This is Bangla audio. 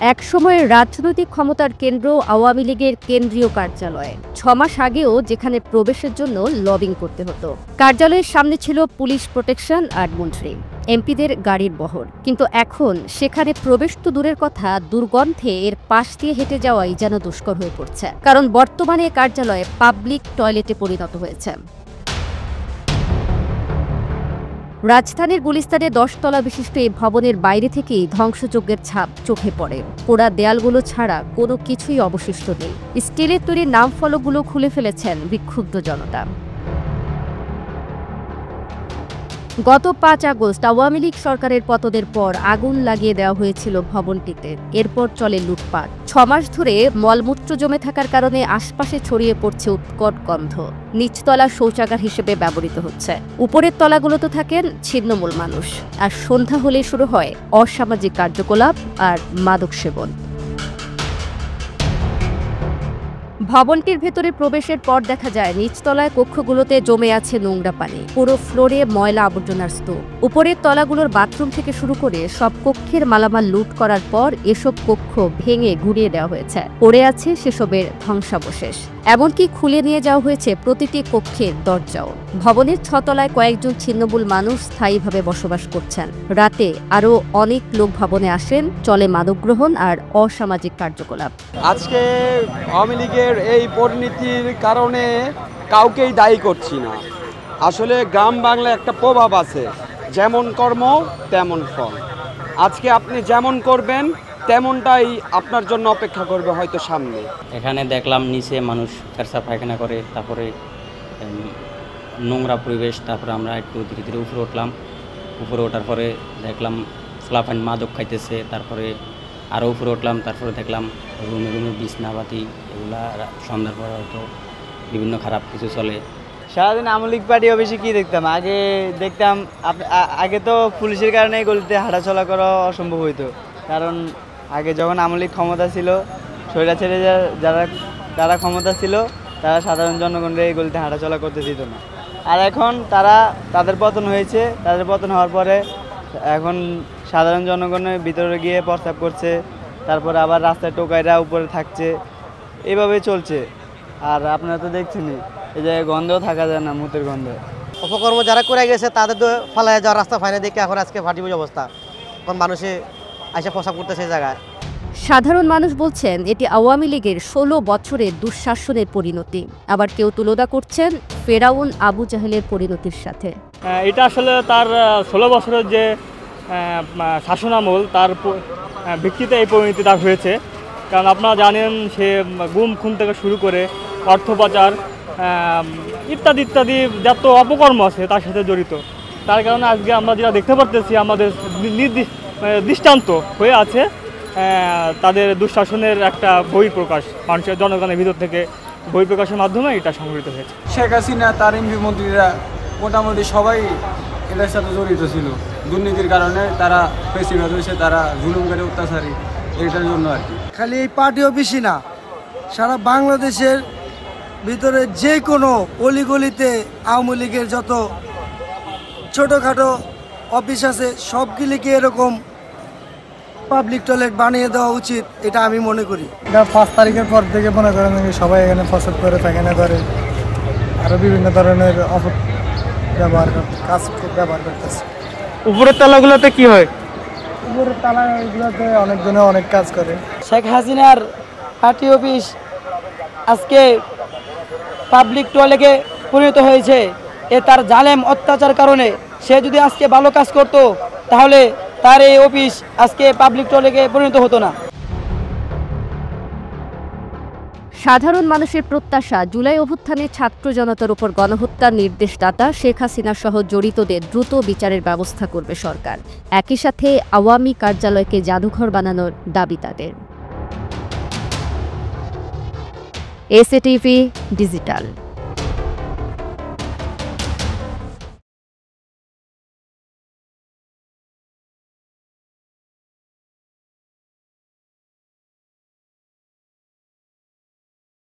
একসময়ের রাজনৈতিক ক্ষমতার কেন্দ্র আওয়ামী লীগের কেন্দ্রীয় কার্যালয়। 6 মাস আগেও যেখানে প্রবেশের জন্য লবিং করতে হতো। কার্যালয়ের সামনে ছিল পুলিশ প্রোটেকশন আর মন্ত্রী এমপিদের গাড়ির বহর, কিন্তু এখন সেখানে প্রবেশ তো দূরের কথা, দুর্গন্ধে এর পাশ দিয়ে হেঁটে যাওয়াই যেন দুষ্কর হয়ে পড়ছে, কারণ বর্তমানে কার্যালয়ে পাবলিক টয়লেটে পরিণত হয়েছে। রাজধানীর গুলিস্তানে 10 তলা বিশিষ্ট এই ভবনের বাইরে থেকেই ধ্বংসযজ্ঞের ছাপ চোখে পড়ে। পোড়া দেয়ালগুলো ছাড়া কোনো কিছুই অবশিষ্ট নেই। স্টিলের তৈরি নাম ফলকগুলো খুলে ফেলেছেন বিক্ষুব্ধ জনতা। গত 5 আগস্ট আওয়ামী লীগ সরকারের পতনের পর আগুন লাগিয়ে দেওয়া হয়েছিল ভবনটিতে। এরপর চলে লুটপাট। 6 মাস ধরে মলমূত্র জমে থাকার কারণে আশপাশে ছড়িয়ে পড়ছে উৎকট গন্ধ। নিচতলা শৌচাগার হিসেবে ব্যবহৃত হচ্ছে। উপরের তলাগুলোতে থাকেন ছিন্নমূল মানুষ। আর সন্ধ্যা হলে শুরু হয় অসামাজিক কার্যকলাপ আর মাদক সেবন। ভবনটির ভেতরে প্রবেশের পর দেখা যায় নিচতলায় কক্ষগুলোতে জমে আছে নোংরা পানি, পুরো ফ্লোরে ময়লা আবর্জনার স্তূপ। উপরের তলাগুলোর বাথরুম থেকে শুরু করে সব কক্ষের মালামাল লুট করার পর এসব কক্ষ ভেঙে ঘুরিয়ে দেওয়া হয়েছে। পড়ে আছে সেসবের ধ্বংসাবশেষ। এমনকি খুলে নিয়ে যাওয়া হয়েছে প্রতিটি কক্ষের দরজাও। ভবনের 6 তলায় কয়েকজন ছিন্নমূল মানুষ স্থায়ীভাবে বসবাস করছেন। রাতে আরও অনেক লোক ভবনে আসেন, চলে মাদক গ্রহণ আর অসামাজিক কার্যকলাপ। আজকে আওয়ামী লীগের এই পরিণতির কারণে কাউকেই দায়ী করছি না। আসলে গ্রাম বাংলায় একটা প্রভাব আছে, যেমন কর্ম তেমন ফল। আজকে আপনি যেমন করবেন তেমনটাই আপনার জন্য অপেক্ষা করবে হয়তো সামনে। এখানে দেখলাম নিচে মানুষ পেশাব পায়খানা করে, তারপরে নোংরা পরিবেশ। তারপরে আমরা একটু ধীরে ধীরে উপরে উঠলাম। উপরে ওঠার পরে দেখলাম ফ্লাফান মাদক খাইতেছে। তারপরে আরও উপরে উঠলাম, তারপরে দেখলাম রুমে রুমে বিছনাপাতি, এগুলা সন্ধ্যার পর হয়তো বিভিন্ন খারাপ কিছু চলে। সারাদিন আওয়ামী লীগ পার্টি অফিসে কী দেখতাম, আগে দেখতাম আগে তো পুলিশের কারণে গলিতে হাঁটাচলা করা অসম্ভব হইতো। কারণ আগে যখন আওয়ামী লীগ ক্ষমতা ছিল, স্বৈরাচারী যারা ক্ষমতা ছিল তারা সাধারণ জনগণের এই গলিতে হাঁটাচলা করতে দিত না। আর এখন তাদের পতন হয়েছে। তাদের পতন হওয়ার পরে এখন সাধারণ জনগণের ভিতরে গিয়ে প্রস্তাব করছে, তারপরে আবার রাস্তায় টোকাইরা উপরে থাকছে, এভাবেই চলছে। আর আপনারা তো দেখছেনই, এই যে গন্ধও থাকা যায় না, মুতের গন্ধ। অপকর্ম যারা করে গেছে তাদের তো ফালায় যাওয়ার রাস্তা ফাইনে দেখে এখন আজকে ফাটিবুজ অবস্থা। এখন মানুষে এসে প্রস্তাব করতেছে এই জায়গায়। সাধারণ মানুষ বলছেন এটি আওয়ামী লীগের 16 বছরের দুঃশাসনের পরিণতি। আবার কেউ তুলনা করছেন ফেরাউন আবু জাহেলের পরিণতির সাথে। এটা আসলে তার 16 বছরের যে শাসনামল, তার ভিত্তিতে এই পরিণতি তার হয়েছে। কারণ আপনারা জানেন, সে গুম খুন থেকে শুরু করে অর্থ পাচার ইত্যাদি ইত্যাদি যত অপকর্ম আছে তার সাথে জড়িত। তার কারণে আজকে আমরা যেটা দেখতে পারতেছি, আমাদের দৃষ্টান্ত হয়ে আছে তাদের দুঃশাসনের একটা বহিঃপ্রকাশ। মানুষের জনগণের ভিতর থেকে বহিঃপ্রকাশের মাধ্যমে এটা সংগঠিত হয়েছে। শেখ হাসিনা, তার এমপি মন্ত্রীরা মোটামুটি সবাই এটার সাথে জড়িত ছিল। দুর্নীতির কারণে তারা প্রেসিডেন্ট হয়েছে, তারা জুলুম করে অত্যাচারী, এটার জন্য আর কি। খালি এই পার্টি অফিসই না, সারা বাংলাদেশের ভিতরে যে কোনো অলিগলিতে আওয়ামী লীগের যত ছোটোখাটো অফিস আছে সবগুলিকে এরকম পাবলিক টয়লেট বানিয়ে দেওয়া উচিত, এটা আমি মনে করি। এটা 5 তারিখের পর থেকে মনে করেন সবাই এখানে ফসল করে পায়খানা করে, আরও বিভিন্ন ধরনের ব্যবহার করতেছে। উপরের তলাগুলোতে কি হয়? উপরের তলাগুলোতে অনেকজনে অনেক কাজ করে। শেখ হাসিনার পার্টি অফিস আজকে পাবলিক টয়লেটে পরিণত হয়েছে। তার জালেম অত্যাচার কারণে সে যদি আজকে ভালো কাজ করত, তাহলে তার এই অফিস আজকে পাবলিক টয়লেটে পরিণত হতো না। সাধারণ মানুষের প্রত্যাশা, জুলাই অভ্যুত্থানে ছাত্র জনতার উপর গণহত্যার নির্দেশদাতা শেখ হাসিনা সহ জড়িতদের দ্রুত বিচারের ব্যবস্থা করবে সরকার। একই সাথে আওয়ামী কার্যালয়কে জাদুঘর বানানোর দাবি তাদের। SATV digital.